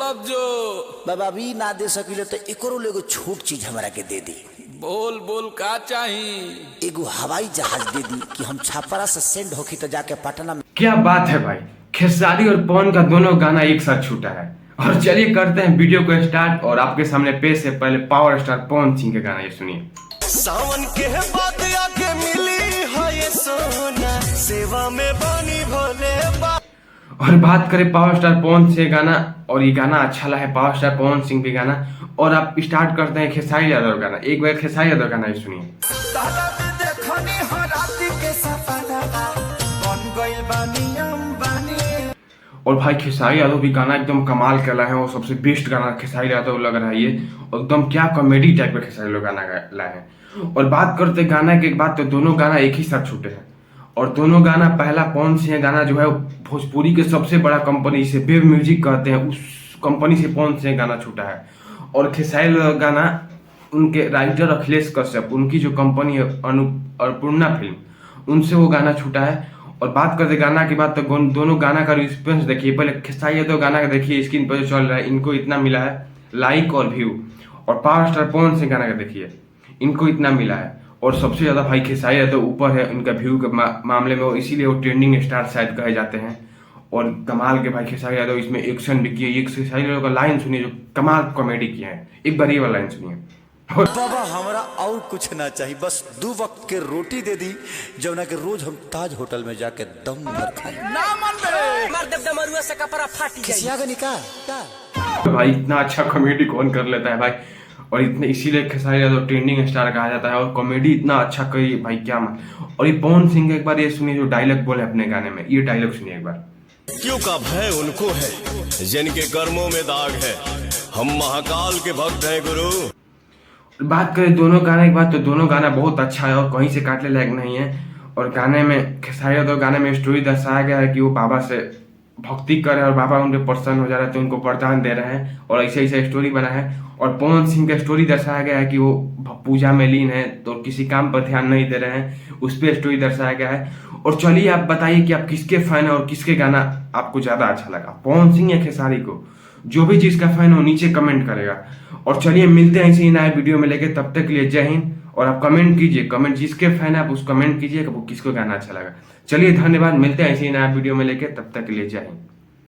अब जो बाबा अभी ना दे सकिले तो एकरो एगो छोट चीज हमरा के दे दी। बोल बोल का चाहिए? एगो हवाई जहाज दे दी कि हम छापरा से सेंड होखी तो जाके पटना में। क्या बात है भाई, खेसारी और पवन का दोनों गाना एक साथ छूटा है। और चलिए करते हैं वीडियो को स्टार्ट। और आपके सामने पेश है पहले पावर स्टार पवन सिंह के गाना, ये सुनिए। सावन के बाद आके मिली है ये सोना, सेवा में बानी भोले बा। और बात करें पावर स्टार पवन सिंह गाना, और ये गाना अच्छा लगा है पावर स्टार पवन सिंह भी गाना। और आप स्टार्ट करते हैं खेसारी यादव गाना। एक बार खेसारी यादव गाना ये सुनिए। और भाई खेसारी यादव भी गाना एकदम कमाल कर रहा है, और सबसे बेस्ट गाना खेसारी यादव लग रहा है ये। एकदम क्या कॉमेडी टाइप का खेसारी यादव गाना लाए हैं। और बात करते गाना के बाद, तो दोनों गाना एक ही साथ छूटे हैं। और दोनों गाना, पहला पवन सिंह गाना जो है भोजपुरी के सबसे बड़ा कंपनी से वेब म्यूजिक कहते हैं, उस कंपनी से पवन सिंह गाना छूटा है। और खेसारी गाना उनके राइटर अखिलेश कश्यप, उनकी जो कंपनी है अन्नपूर्णा फिल्म, उनसे वो गाना छूटा है। और बात करते गाना की बात, तो दोनों गाना का रिस्पॉन्स देखिए। पहले खेसारी यादव गाना का देखिए, स्क्रीन पर जो चल रहा है, इनको इतना मिला है लाइक और व्यू। और पावर स्टार पवन सिंह गाना का देखिए, इनको इतना मिला है। और सबसे ज्यादा भाई खेसारी यादव ऊपर है इनका व्यू के मामले में, और इसीलिए वो ट्रेंडिंग स्टार शायद कहे जाते हैं। और कमाल के भाई खेसारी यादव इसमें एक्शन भी किए। एक खेसारी यादव का लाइन सुनिए जो कमाल कॉमेडी किया है। एक बार ये वाला लाइन सुनिए। बाबा हमरा और कुछ ना चाहिए, बस 2 वक्त के रोटी दे दी, जौना के रोज हम ताज होटल में जाके दम भर खाए। ना मन बे मार दे डमरुआ से कपड़ा फाटी जाए। किसिया का निकाह भाई इतना अच्छा कॉमेडी कौन कर लेता है भाई। और इतने इसीलिए खेसारी यादव ट्रेंडिंग स्टार कहा जाता है। और कॉमेडी इतना अच्छा करी भाई, क्या मान। और ये पवन सिंह एक बार ये सुनिए जो डायलॉग बोले अपने गाने में, ये डायलॉग सुनिए एक बार। क्यों का भय उनको है जिनके कर्मों में दाग है, हम महाकाल के भक्त हैं गुरु। बात करें दोनों गाने की बात, तो दोनों गाना बहुत अच्छा है और कहीं से काटने लायक नहीं है। और गाने में खेसारी यादव गाने में स्टोरी दर्शाया गया है कि वो बाबा से भक्ति कर रहे हैं और बाबा उनके प्रसन्न हो जा रहे हैं, तो उनको वरदान दे रहे हैं। और ऐसे ऐसे स्टोरी बना है। और पवन सिंह का स्टोरी दर्शाया गया है कि वो पूजा में लीन है, तो किसी काम पर ध्यान नहीं दे रहे हैं, उस पर स्टोरी दर्शाया गया है। और चलिए आप बताइए कि आप किसके फैन है और किसके गाना आपको ज्यादा अच्छा लगा, पवन सिंह या खेसारी को। जो भी चीज का फैन हो नीचे कमेंट करेगा। और चलिए मिलते हैं इसी नए वीडियो में लेके, तब तक के लिए जय हिंद। और आप कमेंट कीजिए, कमेंट जिसके फैन है आप उस कमेंट कीजिए कि वो किसको गाना अच्छा लगा। चलिए धन्यवाद, मिलते हैं इसी नया वीडियो में लेके, तब तक के लिए जय हिंद।